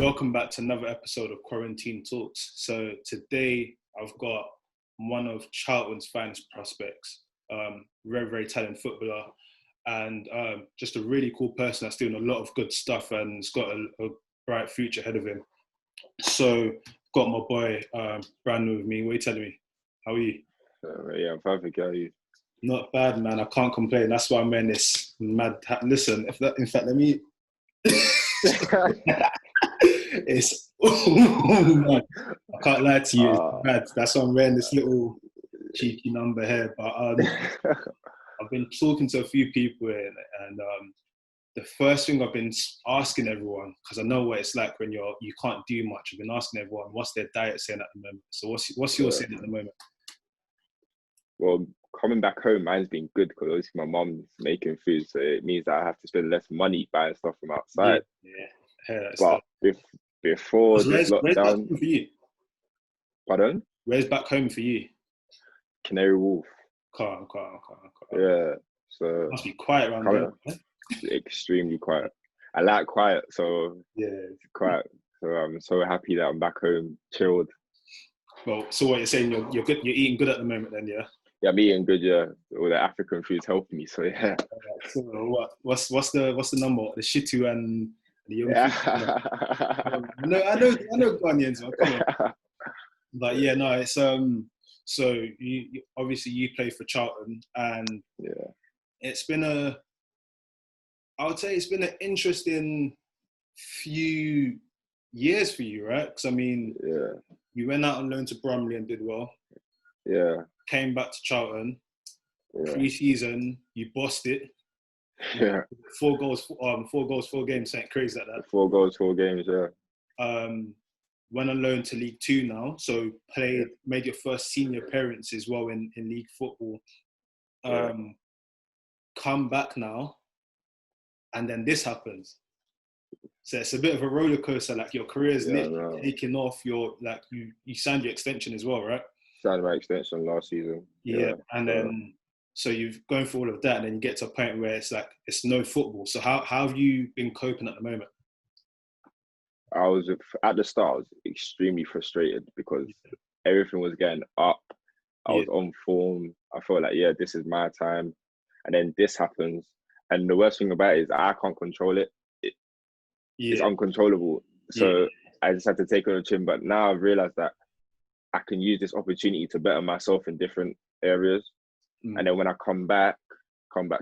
welcome back to another episode of Quarantine Talks. So today I've got one of Charlton's finest prospects, very, very talented footballer, and just a really cool person that's doing a lot of good stuff and has got a bright future ahead of him. So got my boy Brandon with me. What are you telling me? How are you? Yeah, I'm perfect. How are you? Not bad, man. I can't complain. That's why I'm wearing this mad hat. Listen, in fact, let me. It's man, I can't lie to you, it's bad. That's why I'm wearing this little cheeky number here. But I've been talking to a few people here, and the first thing I've been asking everyone, because I know what it's like when you can't do much. I've been asking everyone what's their diet saying at the moment. So what's your saying at the moment? Well, coming back home, mine's been good because obviously my mum's making food, so it means that I have to spend less money buying stuff from outside. Yeah. But before this Where's back lockdown, home for you? pardon? Where's back home for you? Canary Wharf. Calm. Yeah, so it must be quiet around there. Huh? Extremely quiet. I like quiet, so yeah, it's quiet. So I'm so happy that I'm back home, chilled. Well, so what you're saying, you're good. You're eating good at the moment, then, yeah. Yeah, I'm eating good. Yeah, all the African food's helping me. So yeah. So what's the number? The shitu and the young Yeah. I know Ghanaians, man. Come on. But yeah, no, it's So you obviously you play for Charlton, and yeah, I would say it's been an interesting few years for you, right? Because I mean, you went out on loan to Bromley and did well. Yeah. Came back to Charlton. Yeah. Pre-season, you bossed it. Yeah. 4 goals, 4 games, something crazy like that. 4 goals, 4 games, yeah. Went on loan to League Two now, so made your first senior appearance as well in league football. Come back now, and then this happens. So it's a bit of a roller coaster. Like your career's literally taking off. You signed your extension as well, right? Signed my extension last season. Yeah, and then so you've gone through all of that, and then you get to a point where it's like it's no football. So how have you been coping at the moment? I was at the start. I was extremely frustrated because everything was getting up. I was on form. I felt like this is my time, and then this happens. And the worst thing about it is I can't control it. It's uncontrollable. So I just had to take it on the chin. But now I've realized that I can use this opportunity to better myself in different areas. And then when I come back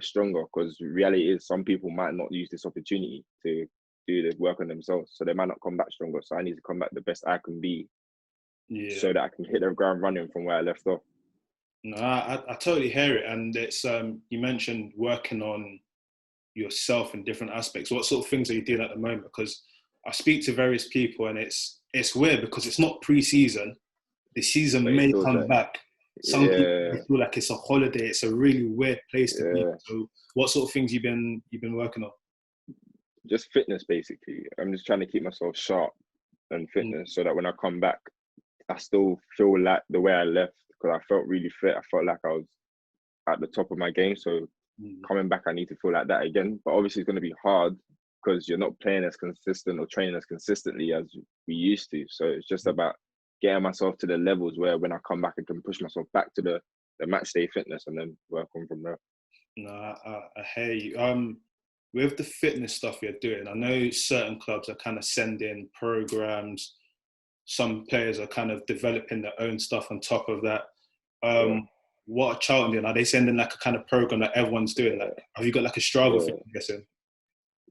stronger, because reality is some people might not use this opportunity to do the work on themselves. So they might not come back stronger. So I need to come back the best I can be so that I can hit the ground running from where I left off. No, I totally hear it. And it's you mentioned working on yourself in different aspects. What sort of things are you doing at the moment? Because I speak to various people and it's weird because it's not pre-season. The season may come back. Some people feel like it's a holiday. It's a really weird place to be. So what sort of things you've been working on? Just fitness, basically. I'm just trying to keep myself sharp and fitness so that when I come back, I still feel like the way I left because I felt really fit. I felt like I was at the top of my game. So coming back, I need to feel like that again. But obviously it's going to be hard because you're not playing as consistent or training as consistently as we used to. So it's just about getting myself to the levels where when I come back, I can push myself back to the match day fitness and then work on from there. No, I hear you. With the fitness stuff you're doing, I know certain clubs are kind of sending programs. Some players are kind of developing their own stuff on top of that. What are Charlton doing? Are they sending like a kind of program that everyone's doing? Like, have you got like a Strava thing, I'm guessing?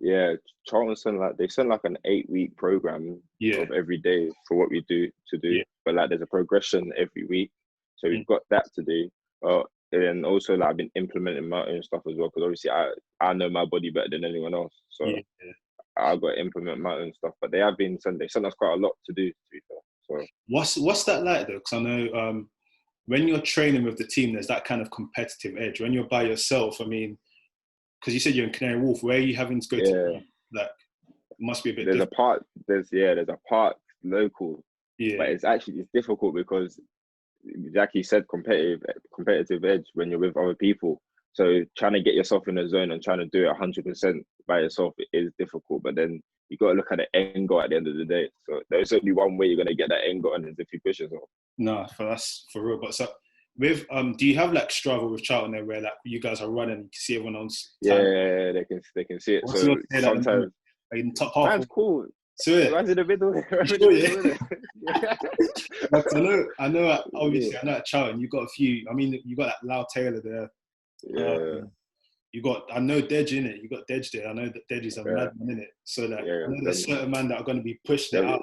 Yeah, Charlton send like an 8-week program of every day for what we do. But like there's a progression every week. So we've got that to do. And also like I've been implementing my own stuff as well because obviously I know my body better than anyone else. So I've got to implement my own stuff. But they sent us quite a lot to do, to be fair. So what's that like though? Because I know when you're training with the team, there's that kind of competitive edge. When you're by yourself, I mean, because you said you're in Canary Wharf, where are you having to go to? Like, it must be a bit different. There's a part local. But it's difficult because, like you said, competitive edge when you're with other people. So trying to get yourself in the zone and trying to do it 100% by yourself is difficult. But then you got to look at the end goal at the end of the day. So there's only one way you're going to get that end goal, and it's if you push yourself. No, that's for real. But so with do you have like struggle with Charlton there where like you guys are running, you can see everyone else? Yeah, they can see it. What's So your take sometimes like in the top half? man's cool. So yeah, Man's in the middle. you Man's in sure, the yeah? middle, innit? Like, I know. Yeah. Obviously, I know at Charlton you got a few. I mean, you got that Lau Taylor there. Yeah. You got, I know Dej in it. You got Dej there. I know that Dej is a madman in it. So that Yeah, I know there's certain men that are going to be pushed it them, out.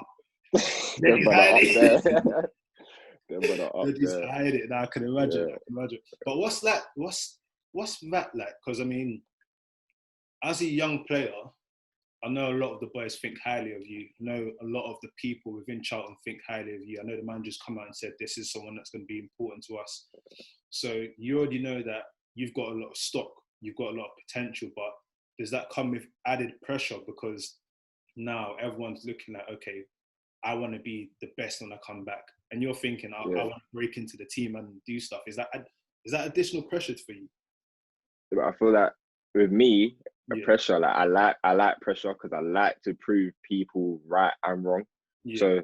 them brother up there. Them brother up Dej is there. hide it. Now I can imagine. Yeah. I can imagine. But what's that? What's that like? Because I mean, as a young player, I know a lot of the boys think highly of you. I know a lot of the people within Charlton think highly of you. I know the manager's come out and said this is someone that's going to be important to us. So you already know that you've got a lot of stock, you've got a lot of potential, but does that come with added pressure because now everyone's looking at, okay, I want to be the best when I come back, and you're thinking, I want to break into the team and do stuff. Is that additional pressure for you? But I feel that with me, pressure, like I like pressure because I like to prove people right and wrong. Yeah. So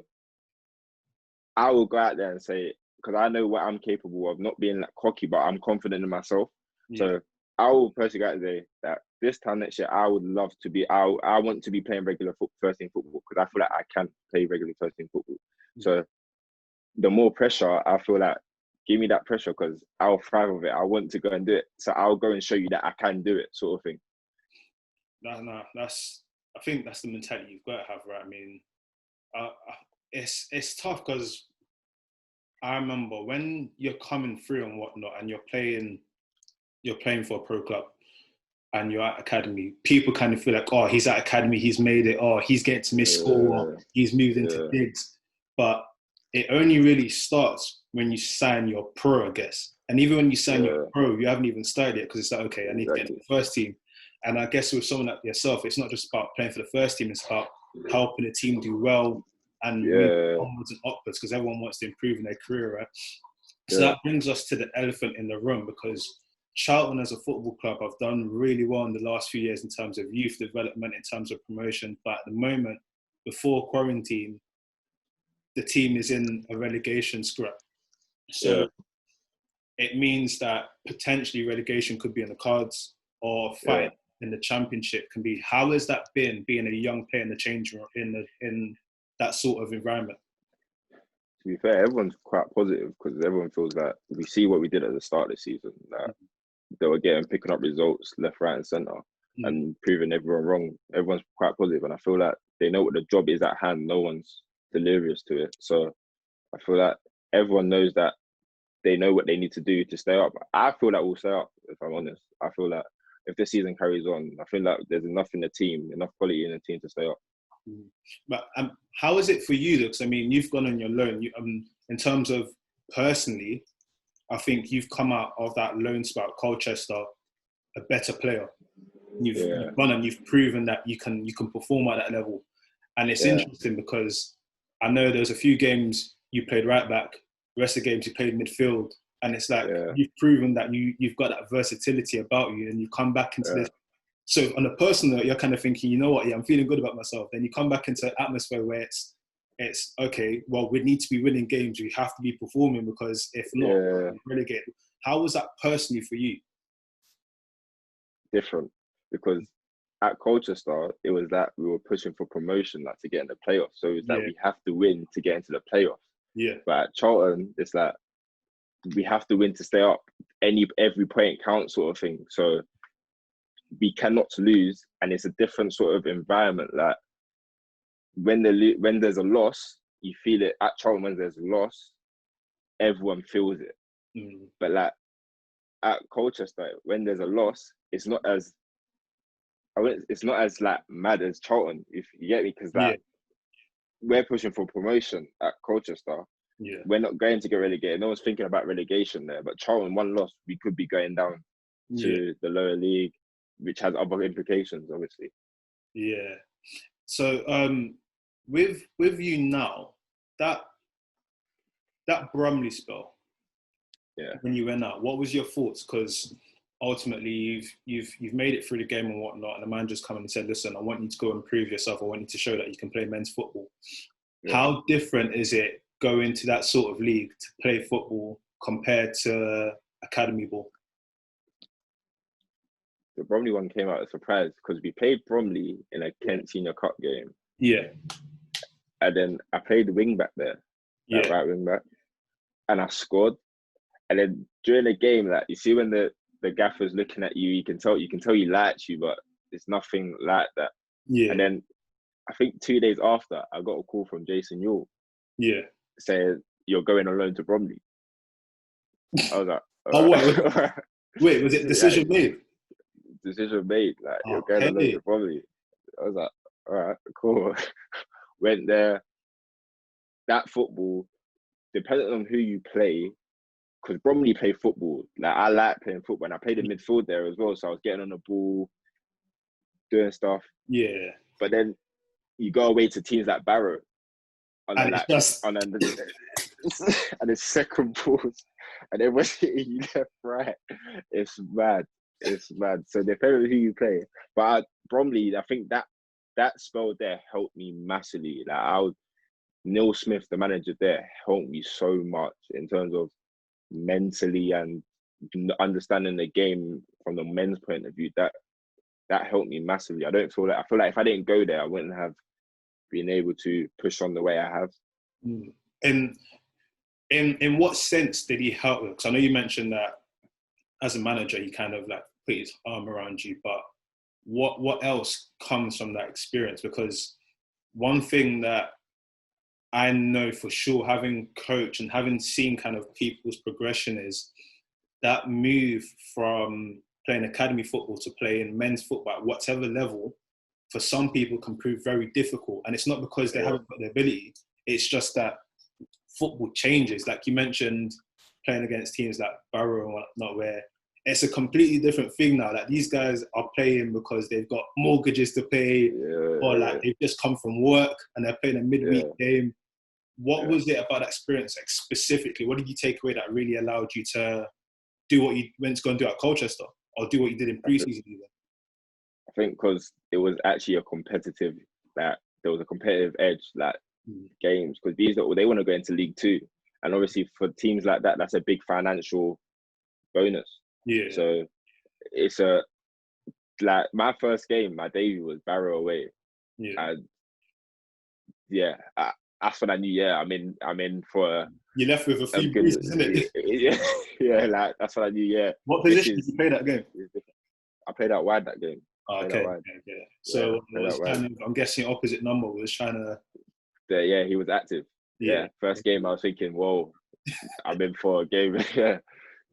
I will go out there and say, because I know what I'm capable of, not being like cocky, but I'm confident in myself. Yeah. So I will personally go out and say that this time next year, I would love to be, I want to be playing regular first team football because I feel like I can play regular first team football. Yeah. So the more pressure, I feel like, give me that pressure because I'll thrive with it. I want to go and do it. So I'll go and show you that I can do it, sort of thing. No, I think that's the mentality you've got to have, right? I mean, it's tough because I remember when you're coming through and whatnot, and you're playing for a pro club, and you're at academy. People kind of feel like, oh, he's at academy, he's made it. Oh, he's getting to miss school, he's moved into gigs. But it only really starts when you sign your pro, I guess. And even when you sign your pro, you haven't even started yet because it's like, okay, I need to get into the first team. And I guess with someone like yourself, it's not just about playing for the first team, it's about helping the team do well and move onwards and upwards because everyone wants to improve in their career, right? So that brings us to the elephant in the room because Charlton as a football club have done really well in the last few years in terms of youth development, in terms of promotion. But at the moment, before quarantine, the team is in a relegation scrap. So it means that potentially relegation could be on the cards or fight in the championship can be. How has that been being a young player in the change room in that sort of environment? To be fair, everyone's quite positive because everyone feels that we see what we did at the start of the season, that they were picking up results left, right, and centre and proving everyone wrong. Everyone's quite positive, and I feel like they know what the job is at hand. No one's delirious to it. So I feel like everyone knows that they know what they need to do to stay up. I feel like we'll stay up, if I'm honest. I feel like if the season carries on, I feel like there's enough in the team, enough quality in the team to stay up. But how is it for you? Because I mean, you've gone on your loan. In terms of personally, I think you've come out of that loan spot at Colchester a better player. You've gone and you've proven that you can perform at that level. And it's interesting because I know there's a few games you played right back, the rest of the games you played midfield, and it's like you've proven that you've got that versatility about you, and you come back into this. So on a personal note, you're kind of thinking, you know what, I'm feeling good about myself. Then you come back into an atmosphere where it's okay, well, we need to be winning games. We have to be performing because if not, we're relegated. How was that personally for you? Different, because at Colchester, it was that we were pushing for promotion, like to get in the playoffs. So it's that we have to win to get into the playoffs. Yeah. But at Charlton, it's like we have to win to stay up. Every point counts, sort of thing. So we cannot lose, and it's a different sort of environment. Like when there's a loss, you feel it. At Charlton, when there's a loss, everyone feels it. But like at Colchester, when there's a loss, it's not as like mad as Charlton, if you get me, because we're pushing for promotion at Colchester. Yeah. We're not going to get relegated. No one's thinking about relegation there. But Charlton, one loss, we could be going down to the lower league, which has other implications, obviously. Yeah. So with you now, that Bromley spell, when you went out, what was your thoughts? Because ultimately you've made it through the game and whatnot, and the man just come and said, "Listen, I want you to go improve yourself. I want you to show that you can play men's football." Yeah. How different is it going to that sort of league to play football compared to academy ball? The Bromley one came out as a surprise because we played Bromley in a Kent Senior Cup game. Yeah. And then I played the wing back there, that right wing back, and I scored. And then during the game, like you see when the gaffer's looking at you, you can tell he likes you, but it's nothing like that. Yeah. And then I think 2 days after, I got a call from Jason Yule. Yeah. Saying you're going on loan to Bromley. I was like, oh, what? Wait, was it decision made? Decision made. Like, you're going on loan to Bromley. I was like, all right, cool. Went there. That football, depending on who you play, because Bromley play football. Like, I like playing football, and I played in midfield there as well. So I was getting on the ball, doing stuff. Yeah. But then you go away to teams like Barrow, and it's second balls, and everyone's hitting you left, right. It's mad. It's mad. So depending on who you play, but Bromley, I think that spell there helped me massively. Like Neil Smith, the manager there, helped me so much in terms of mentally and understanding the game from the men's point of view. That helped me massively. I feel like if I didn't go there, I wouldn't have been able to push on the way I have. And in what sense did he help you? Because I know you mentioned that as a manager, he kind of like put his arm around you, but what else comes from that experience? Because one thing that I know for sure, having coached and having seen kind of people's progression, is that move from playing academy football to playing men's football at whatever level, for some people can prove very difficult. And it's not because they haven't got the ability, it's just that football changes. Like you mentioned, playing against teams like Barrow and whatnot, where it's a completely different thing now. Like these guys are playing because they've got mortgages to pay, or like they've just come from work and they're playing a midweek game. What was it about that experience, like, specifically? What did you take away that really allowed you to do what you went to go and do at Colchester, or do what you did in pre-season even? I think because it was actually a competitive, like there was a competitive edge, like games, because they want to go into League Two, and obviously for teams like that, that's a big financial bonus. Yeah. So it's like my first game, my debut was Barrow away. Yeah. And that's when I knew. I'm in for. You left with a few bruises, isn't it? Yeah. Like that's what I knew. Yeah. What position did you play that game? I played out wide that game. Okay. So I'm guessing opposite number was trying to. He was active. Yeah. First game, I was thinking, whoa, I'm in for a game. Yeah.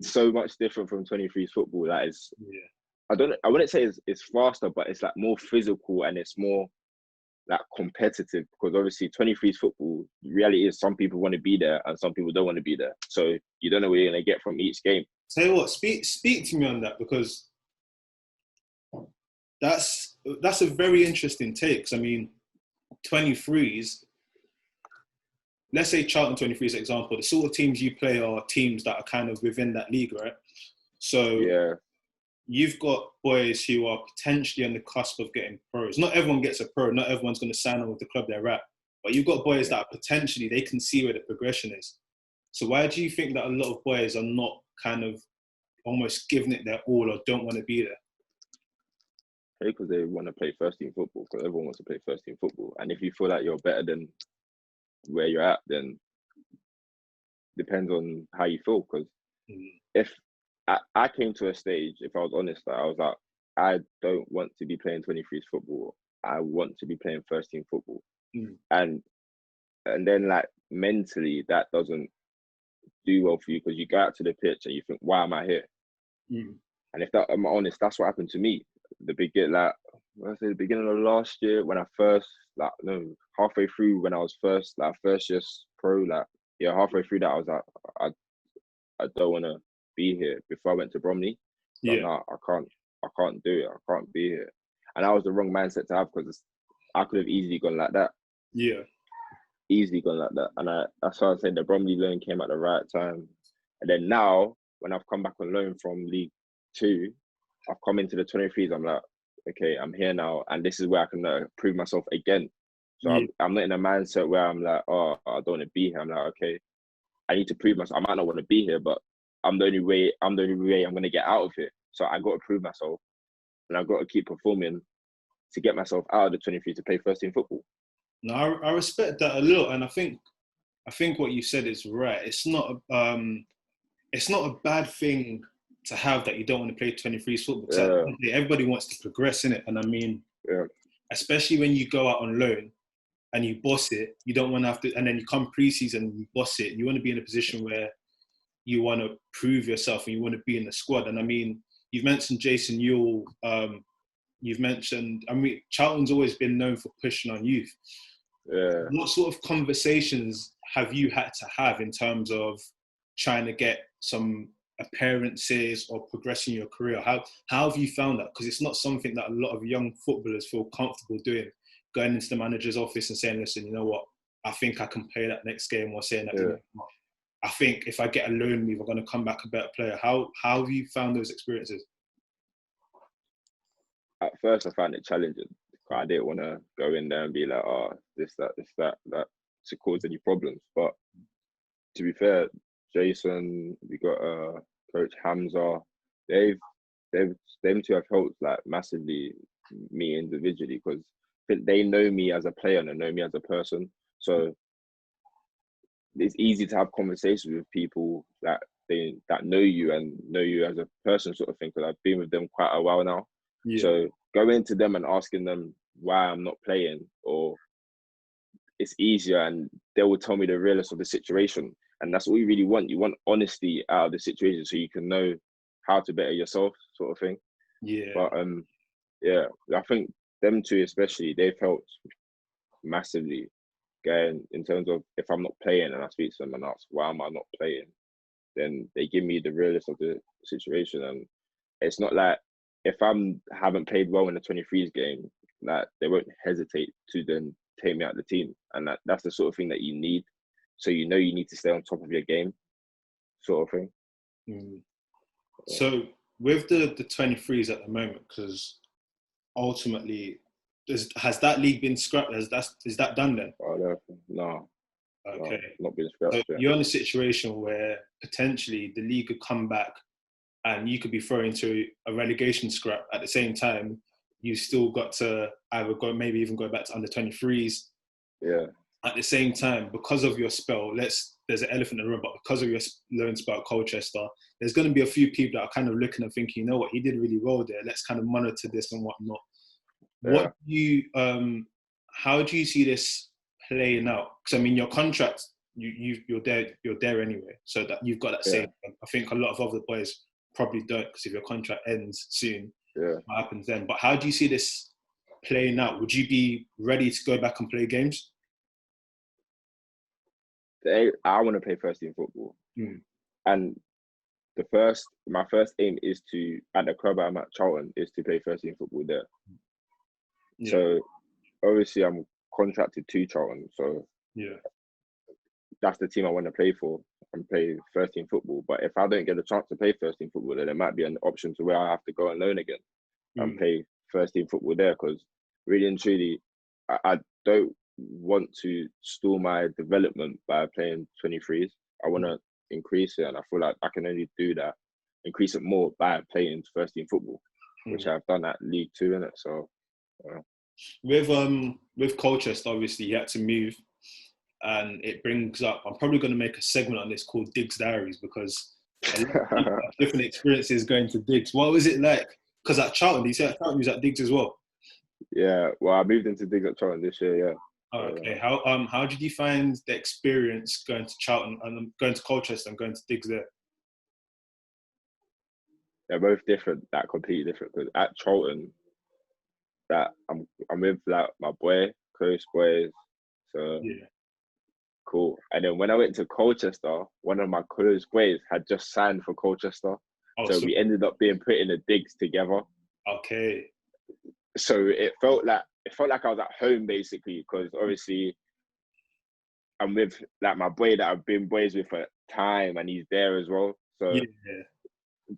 So much different from 23's football. That is. Yeah. I wouldn't say it's faster, but it's like more physical and it's more like competitive, because obviously 23's football, the reality is some people want to be there and some people don't want to be there. So you don't know what you're going to get from each game. Tell you what, speak to me on that, because that's a very interesting take. I mean, 23's, let's say Charlton 23's example, the sort of teams you play are teams that are kind of within that league, right? So you've got boys who are potentially on the cusp of getting pros. Not everyone gets a pro. Not everyone's going to sign on with the club they're at. But you've got boys that are potentially, they can see where the progression is. So why do you think that a lot of boys are not kind of almost giving it their all, or don't want to be there? Because they want to play first team football, because everyone wants to play first team football. And if you feel like you're better than where you're at, then depends on how you feel. Because if I came to a stage, if I was honest, I was like, I don't want to be playing 23's football. I want to be playing first team football. And then like mentally, that doesn't do well for you, because you go out to the pitch and you think, why am I here? And if I'm honest, that's what happened to me. The beginning of last year, when I first, halfway through when I was first year pro, halfway through that, I was like, I don't want to be here. Before I went to Bromley, I can't do it. I can't be here. And that was the wrong mindset to have, because I could have easily gone like that. Yeah. Easily gone like that. And that's why I said the Bromley loan came at the right time. And then now, when I've come back on loan from League 2, I've come into the 23s. I'm like, okay, I'm here now, and this is where I can prove myself again. So Yeah. I'm not in a mindset where I'm like, oh, I don't want to be here. I'm like, okay, I need to prove myself. I might not want to be here, but I'm the only way I'm going to get out of here. So I got to prove myself, and I've got to keep performing to get myself out of the 23 to play first team football. No, I respect that a lot, and I think what you said is right. It's not a bad thing to have that you don't want to play 23s football. Because everybody wants to progress in it, and I mean, especially when you go out on loan and you boss it, you don't want to have to, and then you come pre-season and you boss it. You want to be in a position where you want to prove yourself and you want to be in the squad. And I mean, you've mentioned Jason Ewell. You've mentioned, I mean, Charlton's always been known for pushing on youth. Yeah. What sort of conversations have you had to have in terms of trying to get some appearances or progressing your career? How have you found that? Because it's not something that a lot of young footballers feel comfortable doing, going into the manager's office and saying, listen, you know what, I think I can play that next game, or saying that, you know, I think if I get a loan move, I'm going to come back a better player. How have you found those experiences? At first, I found it challenging. I didn't want to go in there and be like, oh, this, that, to cause any problems. But to be fair, Jason, we got Coach Hamza. Them two have helped like massively me individually, because they know me as a player and they know me as a person. So it's easy to have conversations with people that know you and know you as a person, sort of thing. Because I've been with them quite a while now. Yeah. So going to them and asking them why I'm not playing, or it's easier, and they will tell me the realness of the situation. And that's all you really want. You want honesty out of the situation so you can know how to better yourself, sort of thing. Yeah. But yeah, I think them two especially, they've helped massively. Again, in terms of if I'm not playing and I speak to them and ask why am I not playing, then they give me the realness of the situation. And it's not like if haven't played well in the 23s game, that they won't hesitate to then take me out of the team. And that's the sort of thing that you need. So you know you need to stay on top of your game, sort of thing. Mm. So with the 23s at the moment, because ultimately, has that league been scrapped? Is that done then? Oh, no. Okay. No, not been scrapped. So you're in a situation where potentially the league could come back and you could be thrown into a relegation scrap. At the same time, you've still got to either maybe even go back to under 23s. Yeah. At the same time, because of your spell, there's an elephant in the room, but because of your loan spell at Colchester, there's going to be a few people that are kind of looking and thinking, you know what, he did really well there. Let's kind of monitor this and whatnot. Yeah. How do you see this playing out? Because I mean, your contract, you're there anyway, so that you've got that same. I think a lot of other boys probably don't, because if your contract ends soon, what happens then? But how do you see this playing out? Would you be ready to go back and play games? I want to play first team football, and my first aim is to, at the club I'm at, Charlton, is to play first team football there. Yeah. So obviously I'm contracted to Charlton, so that's the team I want to play for and play first team football. But if I don't get the chance to play first team football, then there might be an option to where I have to go on loan again and play first team football there, because really and truly, I don't want to stall my development by playing 23s. I want to increase it, and I feel like I can only do that, increase it more, by playing first team football, which I've done at League 2, innit? So with Colchester, obviously you had to move, and it brings up, I'm probably going to make a segment on this called Diggs Diaries, because a lot of people have different experiences going to Diggs. What was it like? Because at Charlton, you said at Charlton you was at Diggs as well. Yeah, well, I moved into Diggs at Charlton this year. Yeah. Oh, okay. How did you find the experience going to Charlton and going to Colchester and going to Diggs there? They're both different, completely different. Because at Charlton, I'm with like my boy, close boys, so cool. And then when I went to Colchester, one of my close boys had just signed for Colchester, so we ended up being put in the Diggs together. Okay. So it felt like I was at home, basically, because obviously I'm with like my boy that I've been boys with for time, and he's there as well. So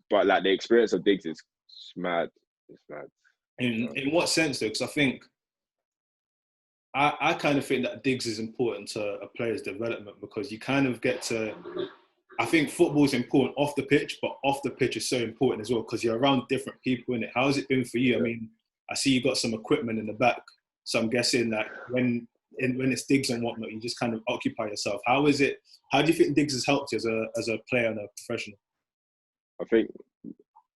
but like the experience of Diggs is mad. It's mad. In what sense though? Because I think I kind of think that Diggs is important to a player's development because you kind of get to. I think football is important off the pitch, but off the pitch is so important as well because you're around different people in it. How has it been for you? Yeah. I mean, I see you got some equipment in the back, so I'm guessing that when it's Diggs and whatnot, you just kind of occupy yourself. How is it? How do you think Diggs has helped you as a player and a professional? I think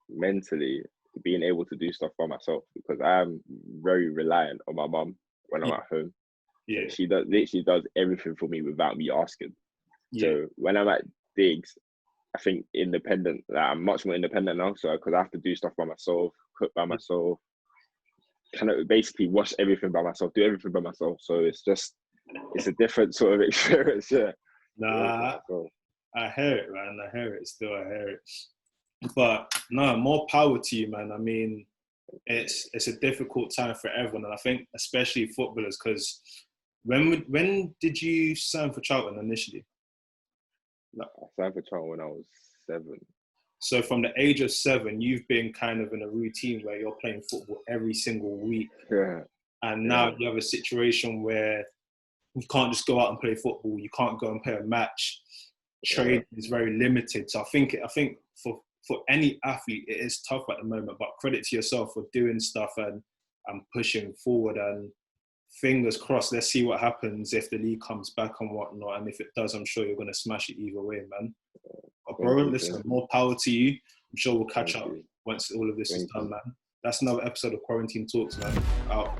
mentally being able to do stuff by myself because I am very reliant on my mum when I'm at home. Yeah. She literally does everything for me without me asking. Yeah. So when I'm at Diggs, I think independent. Like, I'm much more independent now. So because I have to do stuff by myself, cook by myself, kind of basically wash everything by myself, do everything by myself. So it's a different sort of experience. Yeah. Nah, I hear it, man. I hear it. Still, I hear it. But no, more power to you, man. I mean, it's a difficult time for everyone, and I think especially footballers. Because when did you sign for Charlton initially? I signed for Charlton when I was 7. So from the age of 7, you've been kind of in a routine where you're playing football every single week. Yeah. And now you have a situation where you can't just go out and play football. You can't go and play a match. Trade is very limited. So I think for any athlete, it is tough at the moment. But credit to yourself for doing stuff and pushing forward. And fingers crossed, let's see what happens if the league comes back and whatnot. And if it does, I'm sure you're going to smash it either way, man. But bro, listen, more power to you. I'm sure we'll catch up once all of this is done, man. That's another episode of Quarantine Talks, man. Out.